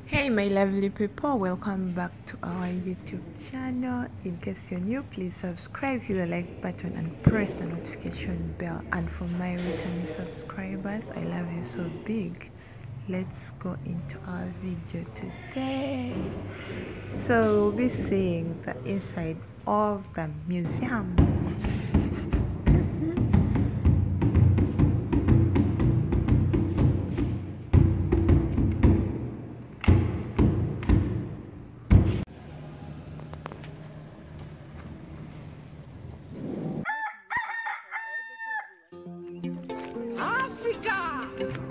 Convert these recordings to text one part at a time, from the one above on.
Hey my lovely people, welcome back to our YouTube channel. In case you're new, please subscribe, hit the like button and press the notification bell. And for my returning subscribers, I love you so big. Let's go into our video today. So we'll be seeing the inside of the museum. Africa,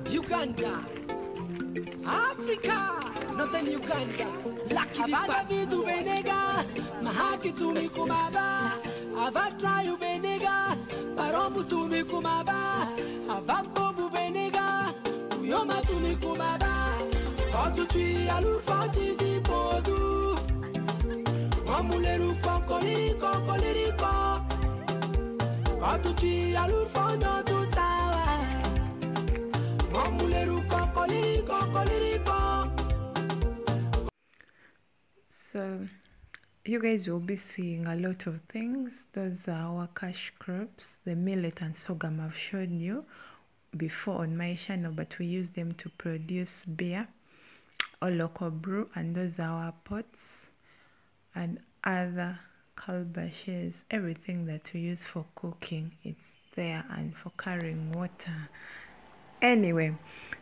Uganda, Africa, Northern Uganda. Lucky Vidu Benega, Mahaki Tumi Kumaba, Avatra Benega, Parombu Tumi Kumaba, Avambo Benega, Uyoma Tumi Kumaba, Fatu Alur Fati di Podu, Mamuleru Konkoli, Konkoliriko, Fatu Alur Fondo to Sawa. So you guys will be seeing a lot of things. Those are our cash crops, the millet and sorghum I've shown you before on my channel, but we use them to produce beer or local brew. And those are our pots and other calabashes, everything that we use for cooking, it's there, and for carrying water. Anyway,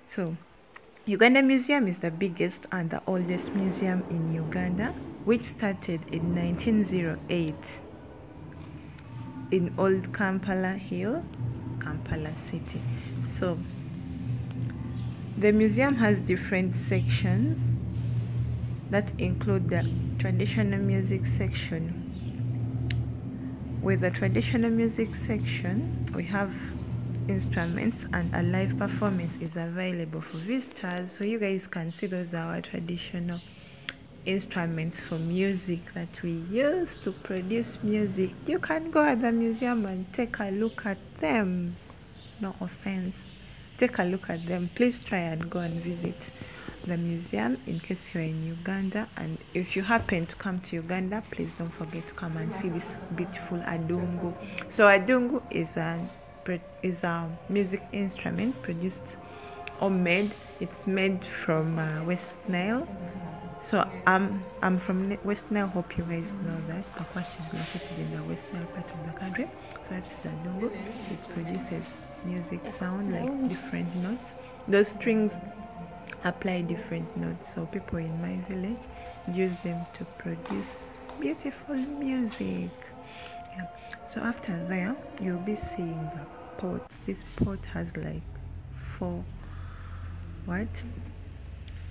so Uganda Museum is the biggest and the oldest museum in Uganda, which started in 1908 in Old Kampala Hill, Kampala City. So the museum has different sections that include the traditional music section. With the traditional music section, we have instruments, and a live performance is available for visitors, so you guys can see those are our traditional instruments for music that we use to produce music. You can go at the museum and take a look at them. No offense, take a look at them. Please try and go and visit the museum in case you're in Uganda. And if you happen to come to Uganda, please don't forget to come and see this beautiful adungu. So adungu is a music instrument produced or made. It's made from West Nile. So I'm from West Nile. Hope you guys know that Kakwash is located in the West Nile part of the country. So it's adungu. It produces music sound like different notes. Those strings apply different notes, so people in my village use them to produce beautiful music. Yeah. So after there, you'll be seeing the pots. This pot has like 4 what,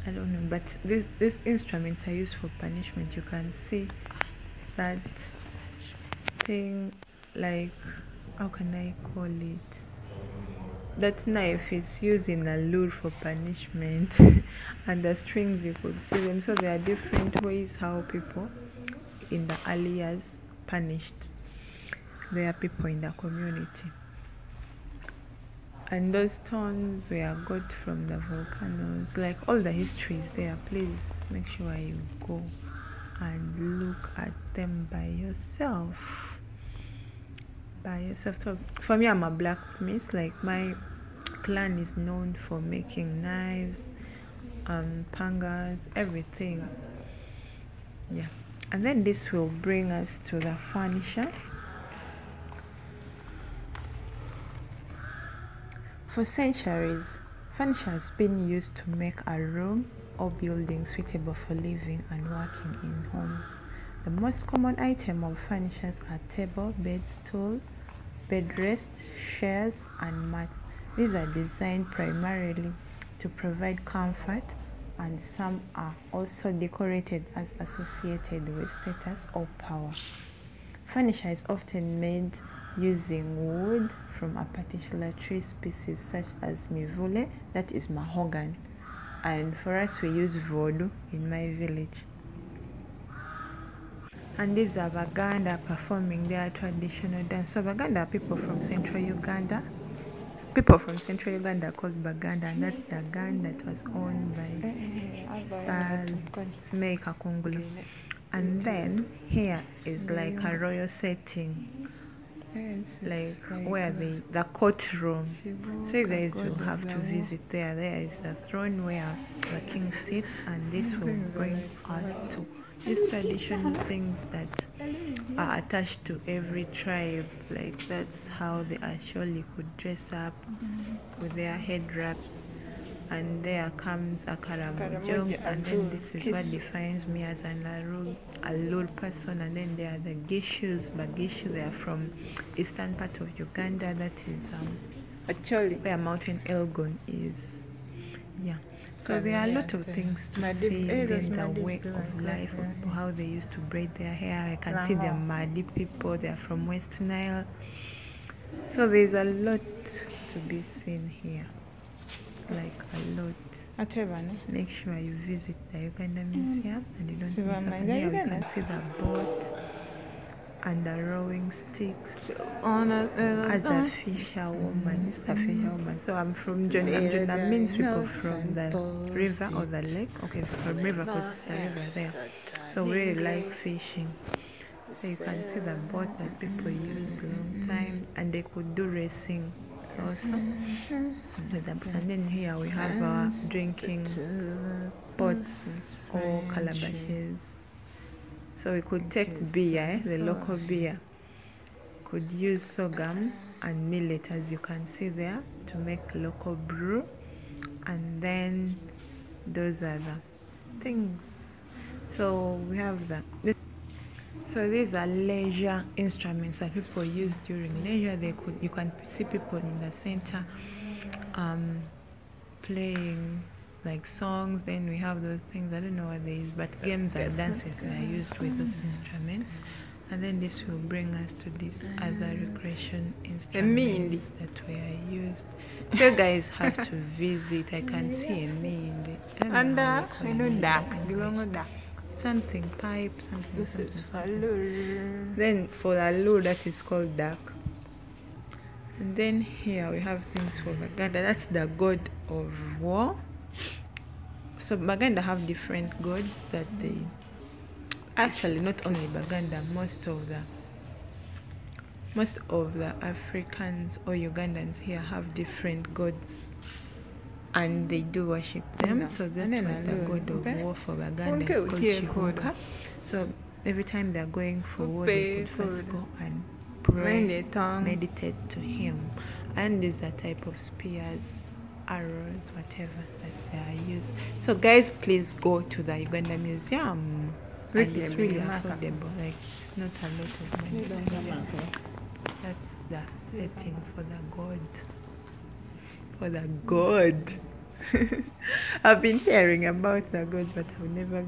I don't know, but these instruments are used for punishment. You can see that thing, like, how can I call it? That knife is used in a lure for punishment. And the strings, you could see them. So there are different ways how people in the early years punished their people in the community. And those stones were got from the volcanoes. Like, all the history is there. Please make sure you go and look at them by yourself. So for me, I'm a blacksmith. Like, my clan is known for making knives, pangas, everything. Yeah. And then this will bring us to the furniture. For centuries, furniture has been used to make a room or building suitable for living and working in homes. The most common item of furniture are table, bed, stool, bed rests, chairs, and mats. These are designed primarily to provide comfort, and some are also decorated as associated with status or power. Furniture is often made using wood from a particular tree species, such as mivule, that is mahogany, and for us we use voodoo in my village. And these are Baganda performing their traditional dance. So Baganda are people from central Uganda. People from central Uganda are called Baganda, and that's the gun that was owned by Smeika Kungulu. And then here is like a royal setting, like where the courtroom. So you guys will have to visit there. There is the throne where the king sits, and this will bring us to these traditional things that are attached to every tribe. Like that's how the Asholi could dress up with their head wraps. And there comes a Karamojong, and then this is what defines me as an Alur person. And then there are the Gishus, but Gishu, they are from eastern part of Uganda. That is where Mountain Elgon is. Yeah. So there are a lot of things to see in the way of life of people, how they used to braid their hair. I can see they're Madi people, they're from West Nile. So there's a lot to be seen here. Like a lot. Make sure you visit the Uganda Museum and you don't miss out. Here you can see the boat and the rowing sticks. As a fisherwoman, this is a fisherwoman. So I'm from Jonah. That means people from the river or the lake. Okay, from river because it's the river there. So we really like fishing. So you can see the boat that people used a long time, and they could do racing also. And then here we have our drinking pots or calabashes. So we could take beer, the local beer. Could use sorghum and millet, as you can see there, to make local brew. And then those are the things. So we have that. So these are leisure instruments that people use during leisure. You can see people in the center playing like songs. Then we have those things, I don't know what they use, but games and dances were used with those instruments. And then this will bring us to these other recreation instruments that were used. So you guys have to visit. I can see a mindi. And I know duck. Something pipe, something. This is for lure. Then for the lure, that is called duck. And then here we have things for Baganda. That's the god of war. So Baganda have different gods that they actually, not only Baganda, most of the Africans or Ugandans here have different gods, and they do worship them. So that was the god of war for Baganda. It's called Chihuka. So every time they're going for war, they could first go and pray, meditate to him. And these are type of spears, arrows, whatever that they are used. So guys, please go to the Uganda Museum. And it's really affordable. Like it's not a lot of money. That's the setting for the god. For the god. I've been hearing about the god, but I've never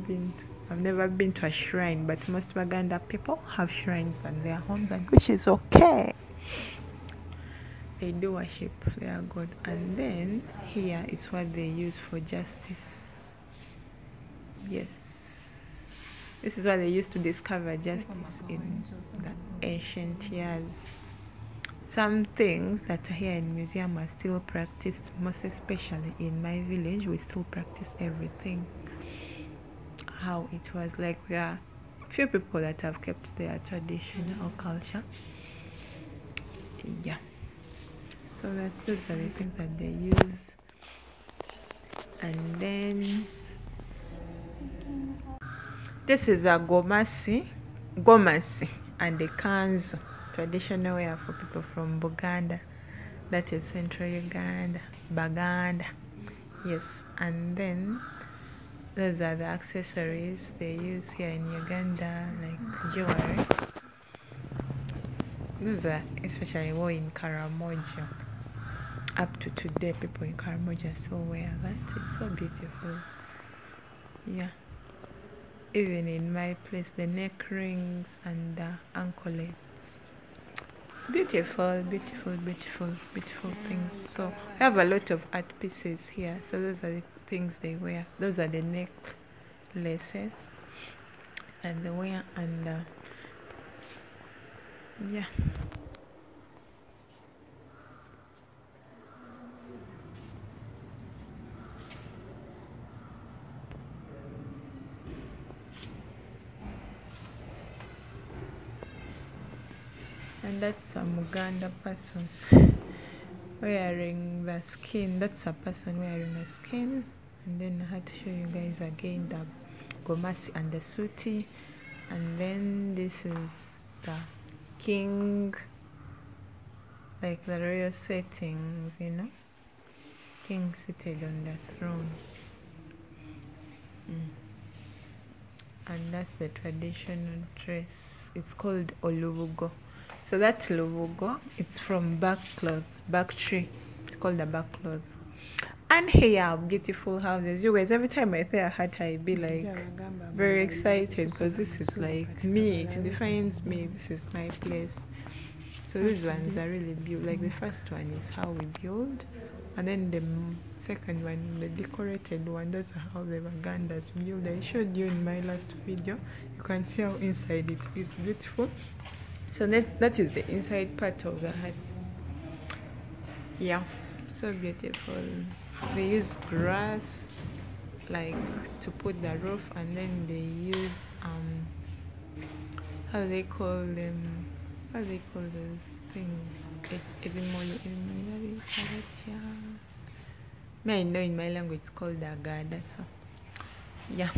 been to a shrine. But most Baganda people have shrines in their homes, and which is okay. They do worship their god. And then here is what they use for justice. Yes. This is what they used to discover justice in the ancient years. Some things that are here in museum are still practiced, most especially in my village. We still practice everything how it was. Like we are few people that have kept their traditional culture. Yeah. So those are the things that they use. And then this is a gomasi, and the kanzu, traditional wear for people from Buganda, that is central Uganda, Baganda. Yes, and then those are the accessories they use here in Uganda, like jewelry. Those are especially worn in Karamoja. Up to today, people in Karamoja still wear that. It's so beautiful. Yeah. Even in my place, the neck rings and the anklets. Beautiful, beautiful, beautiful, beautiful things. So I have a lot of art pieces here. So those are the things they wear. Those are the necklaces and they wear, and yeah. And that's a Muganda person wearing the skin. That's a person wearing the skin. And then I had to show you guys again the gomasi and the suti. And then this is the king, like the royal settings, you know, king seated on the throne. And that's the traditional dress. It's called olubugo. So that lubugo, it's from back cloth, back tree. It's called the back cloth. And here, beautiful houses. You guys, every time I say a hat, I be like very excited because this is like me. It defines me. This is my place. So these ones are really beautiful. Like the first one is how we build, and then the second one, the decorated one, that's how the Ugandas build. I showed you in my last video. You can see how inside it is beautiful. So that is the inside part of the hats. Yeah, so beautiful. They use grass like to put the roof, and then they use how they call them, how they call those things. I know in my language it's called agada. So yeah,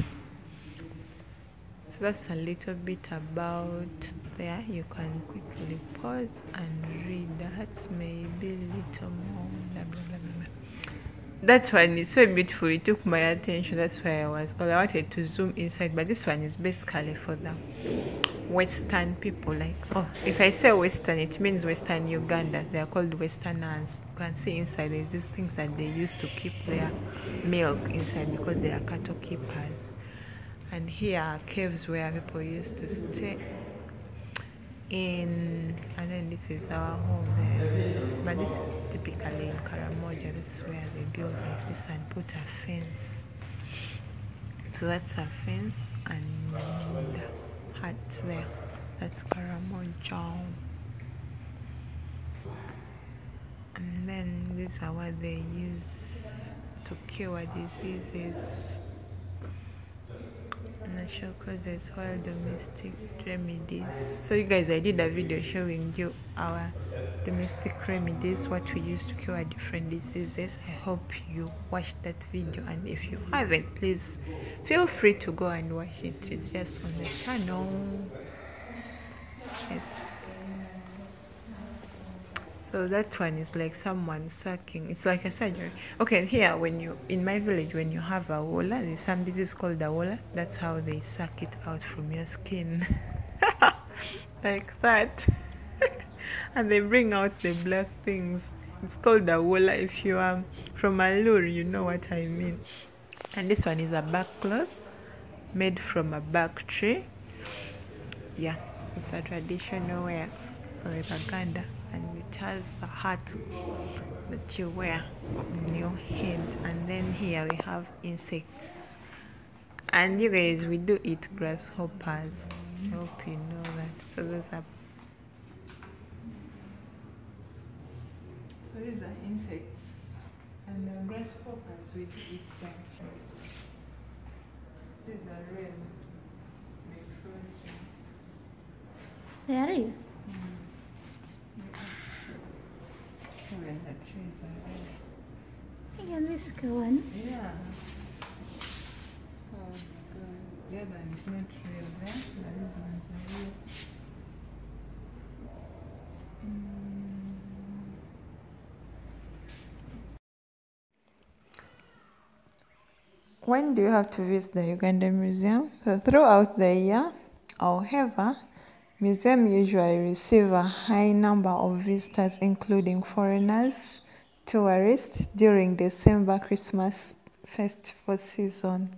so that's a little bit about there. You can quickly pause and read that, maybe a little more, blah blah blah blah. That one is so beautiful. It took my attention. That's why I wanted to zoom inside. But this one is basically for the Western people. Like, oh, if I say Western, it means Western Uganda. They are called Westerners. You can see inside there's these things that they used to keep their milk inside because they are cattle keepers. And here are caves where people used to stay in, and then this is our home there. But this is typically in Karamoja. That's where they build like this and put a fence. So that's a fence, and the hut there, that's Karamoja. And then these are what they use to cure diseases. I'm not sure because there's wild domestic remedies. So you guys, I did a video showing you our domestic remedies, what we use to cure different diseases. I hope you watched that video, and if you haven't, please feel free to go and watch it. It's just on the channel. Yes. So that one is like someone sucking. It's like a surgery. Okay, here when you, in my village, when you have a wola, there's some disease called a wola. That's how they suck it out from your skin. Like that. And they bring out the black things. It's called a wola. If you are from Alur, you know what I mean. And this one is a back cloth made from a back tree. Yeah, it's a traditional wear for the Uganda. And it has the hat that you wear on your head. And then here we have insects. And you guys, we do eat grasshoppers. I hope you know that. So those are insects. And the grasshoppers, we do eat them. These are red. They are real. When the trees are red. Yeah, this one. Yeah. Oh god. The other one is not real there, but these ones are real. When do you have to visit the Uganda Museum? So throughout the year, however, museum usually receive a high number of visitors, including foreigners, tourists, during December Christmas festival season.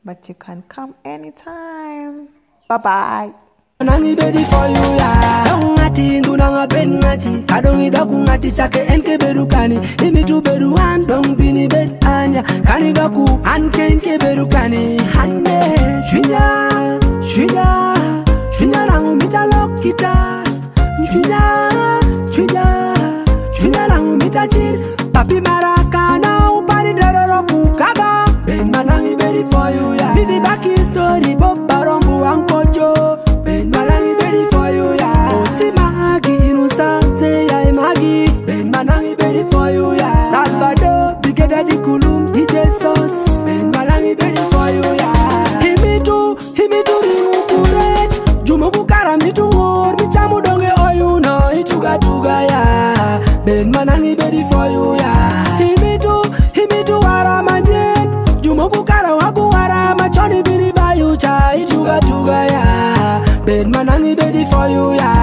But you can come anytime. Bye-bye. Nangi bedi for you ya ngati ndunanga ben ngati kadongi doku ngati chake enke berukani imi tu beruan dong bini bed anya kani doku anke enke berukani hande chunya langu mita lokita chunya langu mita chir papi marakana upari dororo kukaba ben manangi bedi for you ya bidi baki story bob barombu ankojo ben manangi bedi for you ya osimagi sauce. Ben malangi ready for you, yeah. Himitu rimu kurech. Jumo bukara mitu ngor, bichamu donge oyu no, ituga tuga, yeah. Ben malangi ready for you, yeah. Himitu wara manyen. Jumo bukara wagu wara machoni biri bayu cha, ituga tuga, yeah. Ben malangi ready for you, yeah.